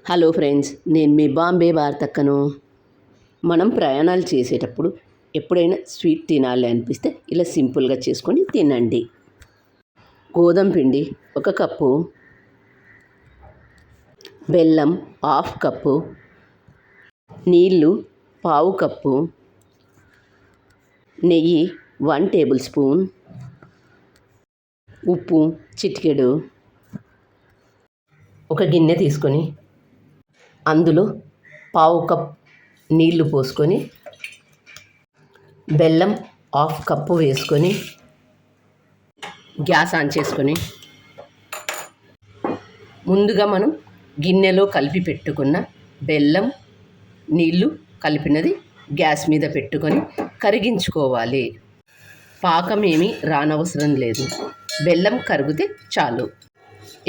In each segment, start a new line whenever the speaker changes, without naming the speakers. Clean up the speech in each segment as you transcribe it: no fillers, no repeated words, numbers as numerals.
Hello friends, నేను మీ బాంబే వార్తక్కను. మనం ప్రయాణాలు చేసేటప్పుడు ఎప్పుడైనా స్వీట్ తినాలి అనిపిస్తే ఇలా సింపుల్గా చేసుకొని తినండి. గోధుమ పిండి 1 కప్పు, బెల్లం 1/2 కప్పు, నీళ్ళు 1/4 కప్పు, నెయ్యి 1 టేబుల్ స్పూన్, ఉప్పు చిటికెడు. ఒక గిన్నె తీసుకొని అందులో 1/4 కప్ నీళ్లు పోసుకొని బెల్లం 1/2 కప్పు వేసుకొని గ్యాస్ ఆన్ చేసుకొని ముందుగా మనం గిన్నెలో కలిపి పెట్టుకున్న బెల్లం నీళ్లు కలిపినది గ్యాస్ మీద పెట్టుకొని కరిగించుకోవాలి. పాకం ఏమీ రానవసరం లేదు, బెల్లం కరిగితే చాలు.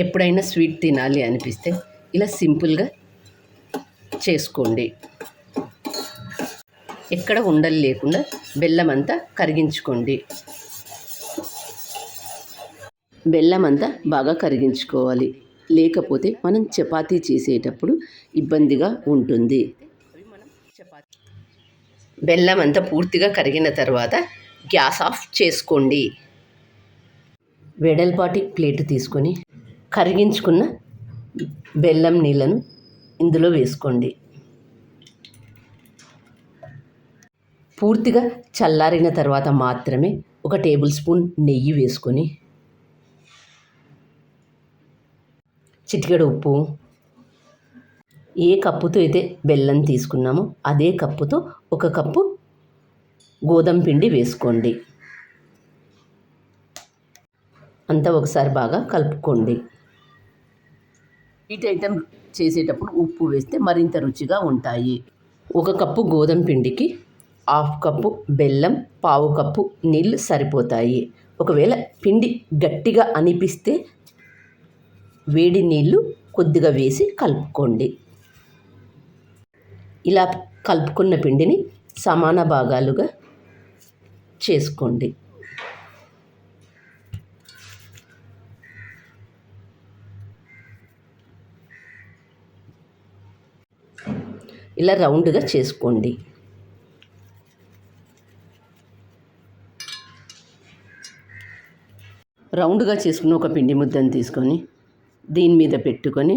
ఎప్పుడైనా స్వీట్ తినాలి అనిపిస్తే ఇలా సింపుల్గా చేసుకోండి. ఎక్కడ ఉండలు లేకుండా బెల్లం అంతా కరిగించుకోండి. బెల్లం అంతా బాగా కరిగించుకోవాలి, లేకపోతే మనం చపాతీ చేసేటప్పుడు ఇబ్బందిగా ఉంటుంది. బెల్లం అంతా పూర్తిగా కరిగిన తర్వాత గ్యాస్ ఆఫ్ చేసుకోండి. వెడల్పాటి ప్లేట్ తీసుకొని కరిగించుకున్న బెల్లం నీళ్ళను ఇందులో వేసుకోండి. పూర్తిగా చల్లారిన తర్వాత మాత్రమే 1 టేబుల్ స్పూన్ నెయ్యి వేసుకొని చిటికెడు ఉప్పు, ఏ కప్పుతో అయితే బెల్లం తీసుకున్నామో అదే కప్పుతో 1 కప్పు గోధుమ పిండి వేసుకోండి. అంతా ఒకసారి బాగా కలుపుకోండి. స్వీట్ ఐటెం చేసేటప్పుడు ఉప్పు వేస్తే మరింత రుచిగా ఉంటాయి. 1 కప్పు గోధుమ పిండికి 1/2 కప్పు బెల్లం, 1/4 కప్పు నీళ్ళు సరిపోతాయి. ఒకవేళ పిండి గట్టిగా అనిపిస్తే వేడి నీళ్ళు కొద్దిగా వేసి కలుపుకోండి. ఇలా కలుపుకున్న పిండిని సమాన భాగాలుగా చేసుకోండి. ఇలా రౌండ్గా చేసుకోండి. రౌండ్గా చేసుకున్న ఒక పిండి ముద్దను తీసుకొని దీని మీద పెట్టుకొని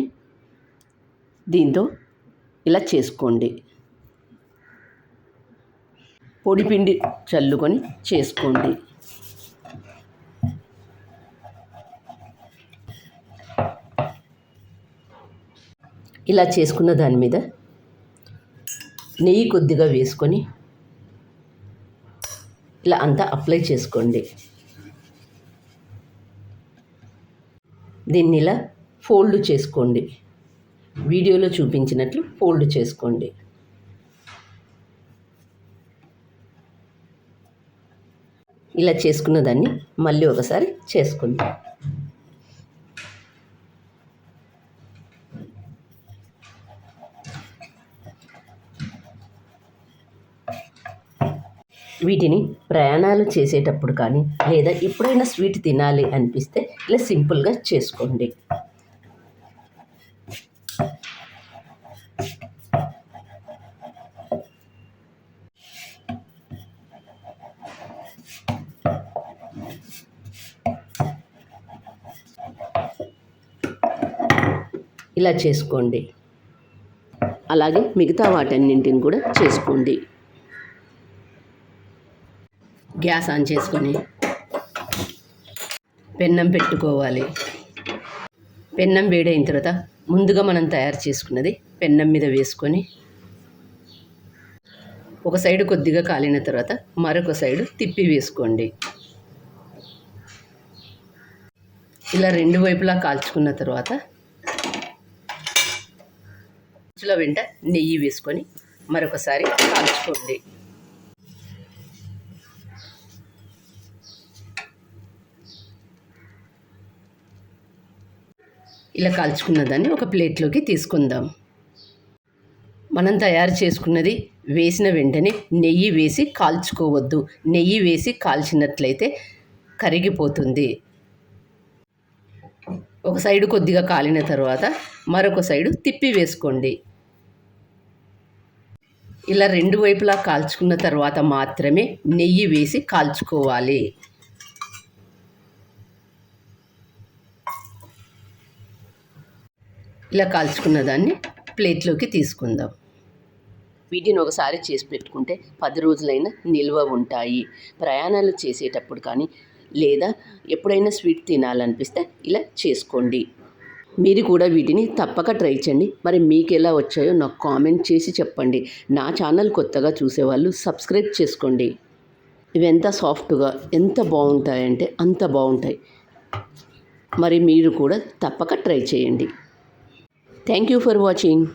దీంతో ఇలా చేసుకోండి. పొడి పిండి చల్లుకొని చేసుకోండి. ఇలా చేసుకున్న దాని మీద నెయ్యి కొద్దిగా వేసుకొని ఇలా అంతా అప్లై చేసుకోండి. దీన్ని ఇలా ఫోల్డ్ చేసుకోండి. వీడియోలో చూపించినట్లు ఫోల్డ్ చేసుకోండి. ఇలా చేసుకున్న దాన్ని మళ్ళీ ఒకసారి చేసుకుందాం. వీటిని ప్రయాణాలు చేసేటప్పుడు కానీ లేదా ఎప్పుడైనా స్వీట్ తినాలి అనిపిస్తే ఇలా సింపుల్గా చేసుకోండి. ఇలా చేసుకోండి. అలాగే మిగతా వాటన్నింటిని కూడా చేసుకోండి. గ్యాస్ ఆన్ చేసుకొని పెన్నం పెట్టుకోవాలి. పెన్నం వేడైన తర్వాత ముందుగా మనం తయారు చేసుకున్నది పెన్నం మీద వేసుకొని ఒక సైడు కొద్దిగా కాలిన తర్వాత మరొక సైడు తిప్పి వేసుకోండి. ఇలా 2 వైపులా కాల్చుకున్న తర్వాత వెంట నెయ్యి వేసుకొని మరొకసారి కాల్చుకోండి. ఇలా కాల్చుకున్న దాన్ని ఒక ప్లేట్లోకి తీసుకుందాం. మనం తయారు చేసుకున్నది వేసిన వెంటనే నెయ్యి వేసి కాల్చుకోవద్దు. నెయ్యి వేసి కాల్చినట్లయితే కరిగిపోతుంది. ఒక సైడు కొద్దిగా కాలిన తర్వాత మరొక సైడు తిప్పి వేసుకోండి. ఇలా రెండు వైపులా కాల్చుకున్న తర్వాత మాత్రమే నెయ్యి వేసి కాల్చుకోవాలి. ఇలా కాల్చుకున్న దాన్ని ప్లేట్లోకి తీసుకుందాం. వీటిని ఒకసారి చేసి పెట్టుకుంటే 10 రోజులైనా నిల్వ ఉంటాయి. ప్రయాణాలు చేసేటప్పుడు కానీ లేదా ఎప్పుడైనా స్వీట్ తినాలనిపిస్తే ఇలా చేసుకోండి. మీరు కూడా వీటిని తప్పక ట్రై చేయండి. మరి మీకు ఎలా వచ్చాయో నాకు కామెంట్ చేసి చెప్పండి. నా ఛానల్ కొత్తగా చూసేవాళ్ళు సబ్స్క్రైబ్ చేసుకోండి. ఇవి ఎంత సాఫ్ట్గా ఎంత బాగుంటాయంటే అంత బాగుంటాయి. మరి మీరు కూడా తప్పక ట్రై చేయండి. Thank you for watching.